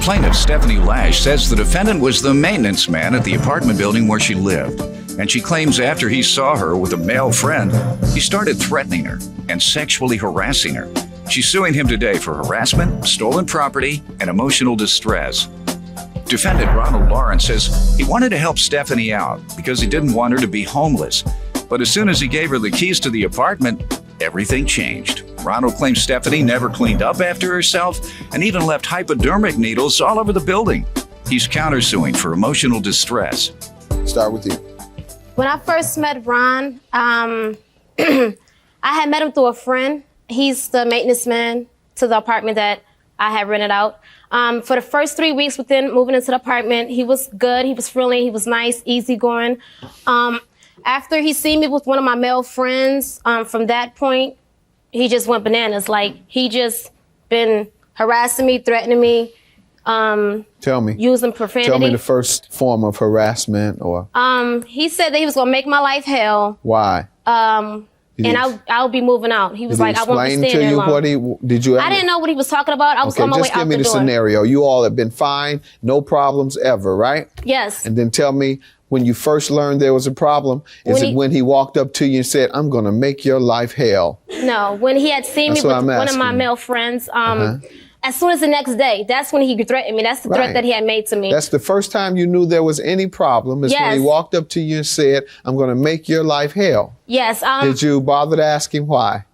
Plaintiff Stephanie Lash says the defendant was the maintenance man at the apartment building where she lived, and she claims after he saw her with a male friend, he started threatening her and sexually harassing her. She's suing him today for harassment, stolen property, and emotional distress. Defendant Ronald Lawrence says he wanted to help Stephanie out because he didn't want her to be homeless. But as soon as he gave her the keys to the apartment, everything changed. Ronald claims Stephanie never cleaned up after herself and even left hypodermic needles all over the building. He's countersuing for emotional distress. Start with you. When I first met Ron, I had met him through a friend. He's the maintenance man to the apartment that I had rented out. For the first 3 weeks within moving into the apartment, he was good, he was friendly, he was nice, easygoing. After he seen me with one of my male friends, from that point, he just went bananas. Like, he just been harassing me, threatening me, Tell me. using profanity. Tell me the first form of harassment or... He said that he was gonna make my life hell. Why? I'll be moving out. He was like, I won't be staying there long. Did you ever... I didn't know what he was talking about. I was on my way out the door. Just give me the scenario. You all have been fine, no problems ever, right? Yes. And then tell me, when you first learned there was a problem, when he walked up to you and said, I'm gonna make your life hell? No, when he had seen me with one of my male friends, as soon as the next day, that's when he threatened me. That's the threat that he had made to me. That's the first time you knew there was any problem, is when he walked up to you and said, I'm gonna make your life hell. Yes. Did you bother to ask him why?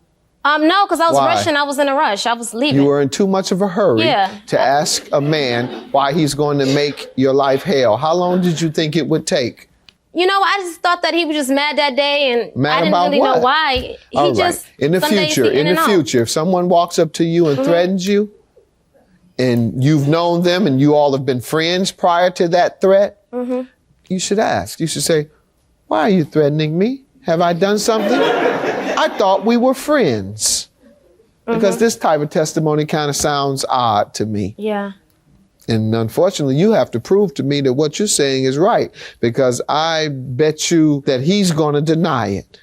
No, because I was rushing. I was in a rush. I was leaving. You were in too much of a hurry to ask a man why he's going to make your life hell. How long did you think it would take? You know, I just thought that he was just mad that day, and mad I didn't really know why. All right. In the future, if someone walks up to you and threatens you, and you've known them and you all have been friends prior to that threat, you should ask. You should say, why are you threatening me? Have I done something? I thought we were friends. Because this type of testimony kind of sounds odd to me. Yeah. And unfortunately, you have to prove to me that what you're saying is right, because I bet you that he's going to deny it.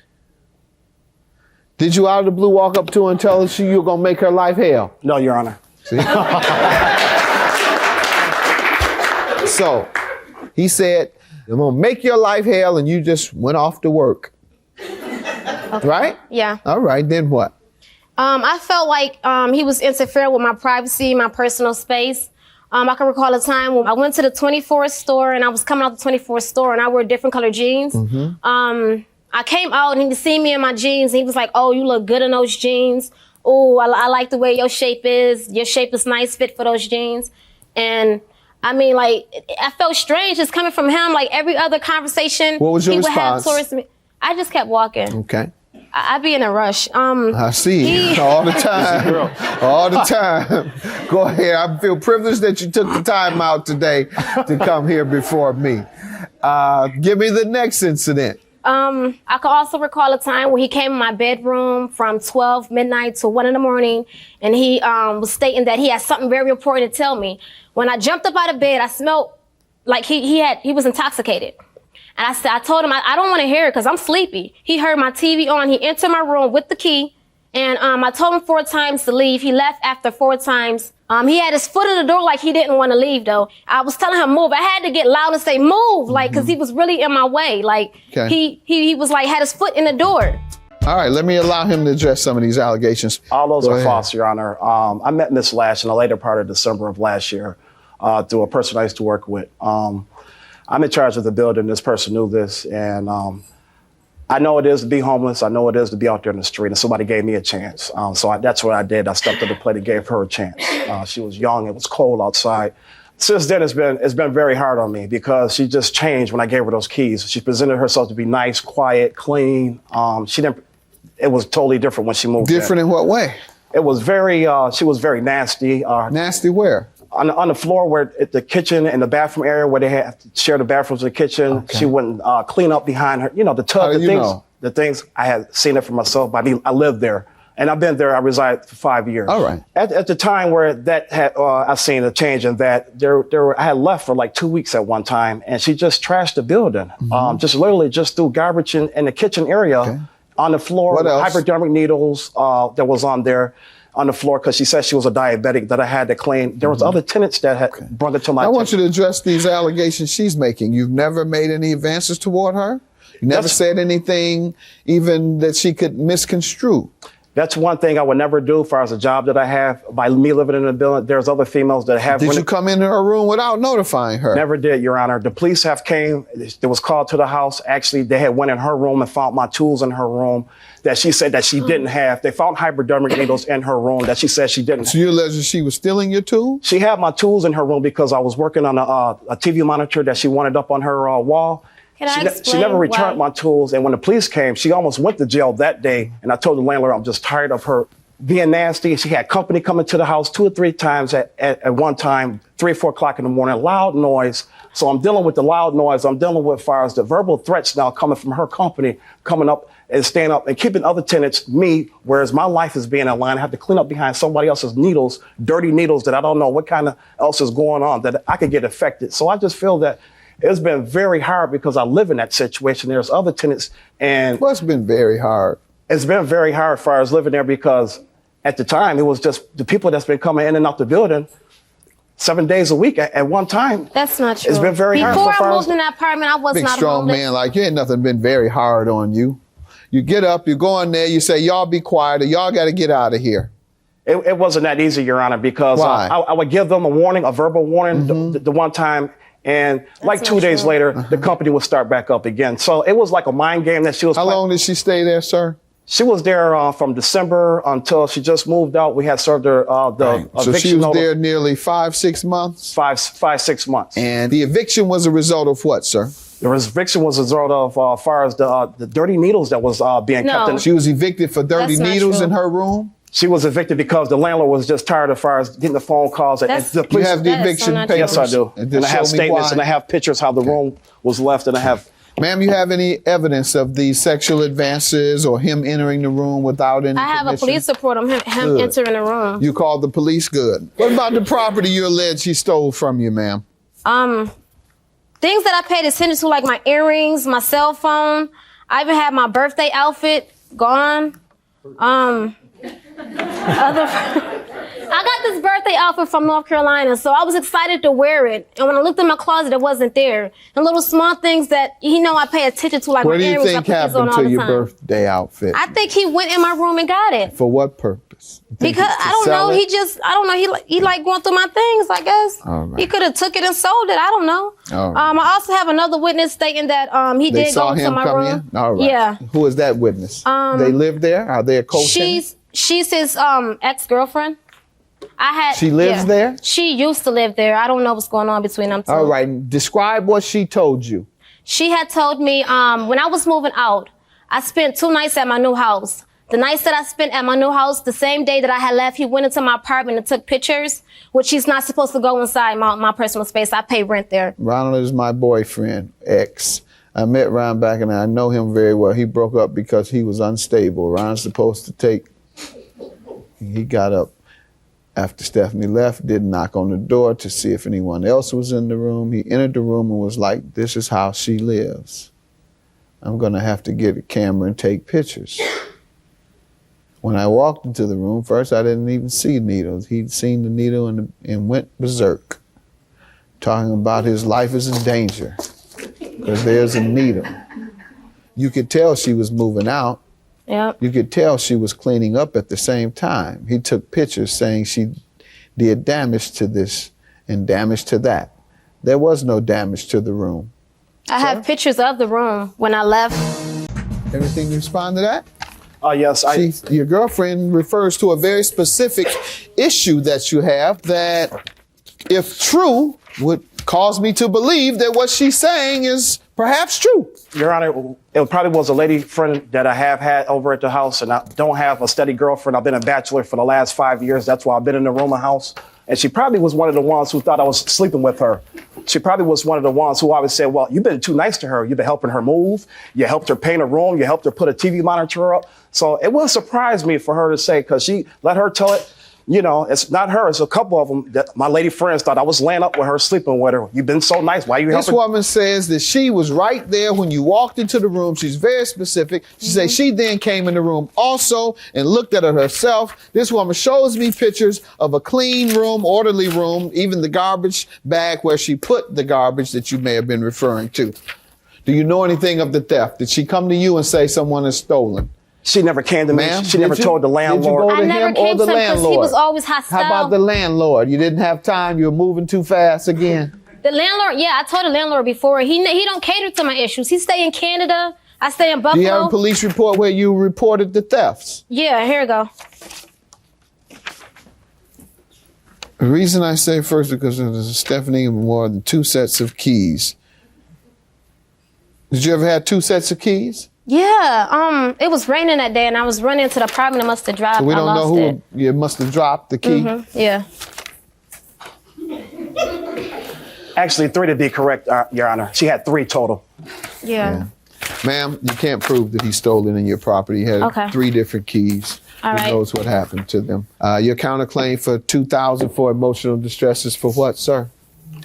Did you out of the blue walk up to her and tell her you were going to make her life hell? No, Your Honor. See? So he said, I'm going to make your life hell, and you just went off to work. Okay. Right? Yeah. All right, then what? I felt like he was interfering with my privacy, my personal space. I can recall a time when I went to the 24 store and I was coming out the 24 store and I wore different colored jeans. I came out and he seen me in my jeans and he was like, oh, you look good in those jeans. Oh, I like the way your shape is. Your shape is nice, fit for those jeans. And I mean, like, I felt strange just coming from him. Like every other conversation what was your he would response? have towards me. I just kept walking. Okay. I'd be in a rush. I see. All the time. All the time. Go ahead. I feel privileged that you took the time out today to come here before me. Give me the next incident. I can also recall a time when he came in my bedroom from 12 midnight to 1 in the morning, and he was stating that he had something very important to tell me. When I jumped up out of bed, I smelled like he was intoxicated. And I told him, I don't want to hear it because I'm sleepy. He heard my TV on. He entered my room with the key. And I told him 4 times to leave. He left after 4 times. He had his foot in the door like he didn't want to leave, though. I was telling him, move. I had to get loud and say, move, like, because he was really in my way. Like, he was like, had his foot in the door. All right, let me allow him to address some of these allegations. All those are false, Your Honor. I met Ms. Lash in the later part of December of last year through a person I used to work with. I'm in charge of the building. This person knew this, and I know it is to be homeless. I know it is to be out there in the street, and somebody gave me a chance. That's what I did. I stepped to the plate and gave her a chance. She was young. It was cold outside. Since then, it's been very hard on me because she just changed when I gave her those keys. She presented herself to be nice, quiet, clean. It was totally different when she moved in. Different in what way? It was she was very nasty. Nasty where? On the floor where at the kitchen and the bathroom area where they had to share the bathrooms in the kitchen. Okay. She wouldn't clean up behind her. You know, the tub, the things, I had seen it for myself. I lived there. And I've been there, I resided for 5 years. All right. At the time where that had, I seen a change in that, I had left for like 2 weeks at one time, and she just trashed the building. Just literally just threw garbage in the kitchen area on the floor, what else? hypodermic needles that was on there. on the floor because she said she was a diabetic that I had to clean. There was other tenants that had brought it to my attention. I want you to address these allegations she's making. You've never made any advances toward her? You never said anything even that she could misconstrue? That's one thing I would never do as far as a job that I have. By me living in the building, there's other females that have. Did you come into her room without notifying her? Never did, Your Honor. The police have came. There was called to the house. Actually, they had went in her room and found my tools in her room that she said that she didn't have. They found hypodermic needles in her room that she said she didn't. So you alleged she was stealing your tools? She had my tools in her room because I was working on a TV monitor that she wanted up on her wall. She never returned my tools, and when the police came, she almost went to jail that day. And I told the landlord I'm just tired of her being nasty. She had company coming to the house 2 or 3 times at one time, 3 or 4 o'clock in the morning, loud noise. So I'm dealing with the loud noise. I'm dealing with far as the verbal threats now coming from her company, coming up and staying up and keeping other tenants, me, whereas my life is being in line. I have to clean up behind somebody else's needles, dirty needles that I don't know what kind of else is going on, that I could get affected. So I just feel that it's been very hard because I live in that situation. There's other tenants and— Well, it's been very hard. It's been very hard as far as living there because at the time, it was just the people that's been coming in and out the building 7 days a week at one time. That's not true. It's been very hard. Before I moved in that apartment, I was Big not strong homeless. man like you, ain't nothing been very hard on you. You get up, you go in there, you say, y'all be quiet or y'all got to get out of here. It wasn't that easy, Your Honor, because I would give them a warning, a verbal warning the one time. And that's like 2 days later, the company would start back up again. So it was like a mind game that she was playing. How long did she stay there, sir? She was there from December until she just moved out. We had served her the eviction So she was notice. there nearly 5-6 months? 5-6 months. And the eviction was a result of what, sir? The eviction was a result of far as the dirty needles that was being kept in. She was evicted for dirty needles in her room? She was evicted because the landlord was just tired as far as getting the phone calls. The police, you have the eviction papers? Yes, I do. And I have statements and I have pictures how the room was left and I have... Ma'am, you have any evidence of these sexual advances or him entering the room without any I have a police report on him entering the room. You called the police? Good. What about the property you allege he stole from you, ma'am? Things that I paid attention to, like my earrings, my cell phone. I even had my birthday outfit gone. I got this birthday outfit from North Carolina, so I was excited to wear it. And when I looked in my closet, it wasn't there. And little small things that I pay attention to, like my earrings. What do you think happened to your birthday outfit? I think he went in my room and got it. For what purpose? Because I don't know. He like going through my things, I guess. All right. He could have took it and sold it. I don't know. All right. I also have another witness stating that he did go into my room. In? All right. Yeah. Who is that witness? They live there? Are they a co-tenant? She's his ex-girlfriend. She lives there? She used to live there. I don't know what's going on between them two. All right. Describe what she told you. She had told me when I was moving out, I spent 2 nights at my new house. The nights that I spent at my new house, the same day that I had left, he went into my apartment and took pictures, which he's not supposed to go inside my personal space. I pay rent there. Ronald is my boyfriend, ex. I met Ron back and I know him very well. He broke up because he was unstable. Ron's supposed to take, he got up after Stephanie left, didn't knock on the door to see if anyone else was in the room. He entered the room and was like, this is how she lives. I'm gonna have to get a camera and take pictures. When I walked into the room, first I didn't even see needles. He'd seen the needle and went berserk, talking about his life is in danger because there's a needle. You could tell she was moving out. Yep. You could tell she was cleaning up at the same time. He took pictures saying she did damage to this and damage to that. There was no damage to the room. I have pictures of the room when I left. Everything you respond to that? Yes. Your girlfriend refers to a very specific issue that you have that, if true, would cause me to believe that what she's saying is perhaps true. Your Honor, it probably was a lady friend that I have had over at the house, and I don't have a steady girlfriend. I've been a bachelor for the last 5 years. That's why I've been in the Roma house. And she probably was one of the ones who thought I was sleeping with her. She probably was one of the ones who always said, well, you've been too nice to her. You've been helping her move. You helped her paint a room. You helped her put a TV monitor up. So it wouldn't surprise me for her to say, because she let her tell it You know, it's not her. It's a couple of them that my lady friends thought I was laying up with her, sleeping with her. You've been so nice. Why you helping? This woman says that she was right there when you walked into the room. She's very specific. She says she then came in the room also and looked at it herself. This woman shows me pictures of a clean room, orderly room, even the garbage bag where she put the garbage that you may have been referring to. Do you know anything of the theft? Did she come to you and say someone has stolen? She never came to me. Ma'am, She never told the landlord. Did you go to I never him or came the to him because he landlord? was always hostile. How about the landlord? You didn't have time. You were moving too fast again. The landlord, yeah, I told the landlord before. He don't cater to my issues. He stay in Canada. I stay in Buffalo. Do you have a police report where you reported the thefts? Yeah, here we go. The reason I say first because there's Stephanie more than 2 sets of keys. Did you ever have 2 sets of keys? Yeah, it was raining that day, and I was running to the apartment. I must have dropped. So we don't I know lost who it. you must have dropped the key. Yeah. Actually, 3 to be correct, Your Honor. She had 3 total. Yeah. Ma'am, you can't prove that he stole it in your property. He had Okay. 3 different keys. All Who right. knows what happened to them? Your counterclaim for $2,000 for emotional distress is for what, sir?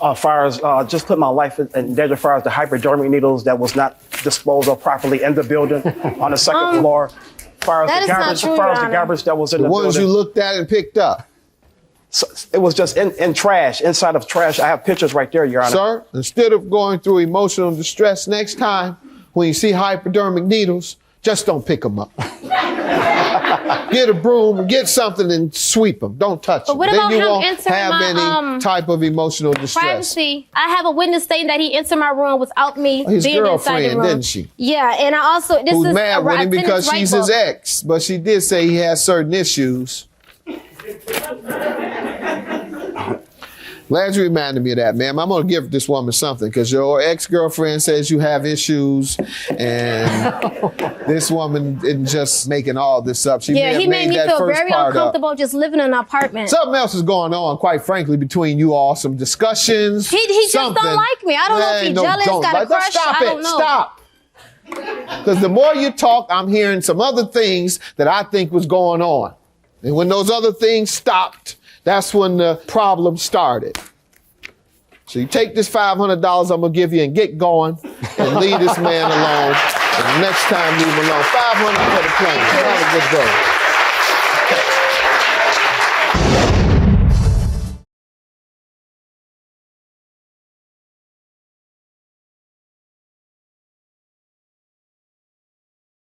As far as just put my life in danger, as far as the hypodermic needles that was not disposed of properly in the building on the second floor. As far as that the is not garbage, true, as far as Your the Honor. garbage that was in The the ones building. you looked at and picked up. So it was just in trash, inside of trash. I have pictures right there, Your Honor. Sir, instead of going through emotional distress next time, when you see hypodermic needles, just don't pick them up. Get a broom and get something and sweep them. Don't touch them. what Then about you him won't entering have my, any type of emotional distress. Privacy. I have a witness stating that he entered my room without me His being inside the girlfriend, room. didn't she? Yeah, and I also Who's mad with him because she's his ex, but she did say he has certain issues. Glad you reminded me of that, ma'am. I'm going to give this woman something because your ex-girlfriend says you have issues, and this woman isn't just making all this up. She may Yeah, have he made me that feel first very part up. uncomfortable just living in an apartment. Something else is going on, quite frankly, between you all. Some discussions. He just don't something. like me. I don't know if Hey, he's no, jealous, don't. got a Like, crush. Stop I don't it. know. Stop. Because the more you talk, I'm hearing some other things that I think was going on. And when those other things stopped, that's when the problem started. So you take this $500 I'm going to give you and get going and leave this man alone. And the next time, leave him alone. $500 for the plane. Have a good day.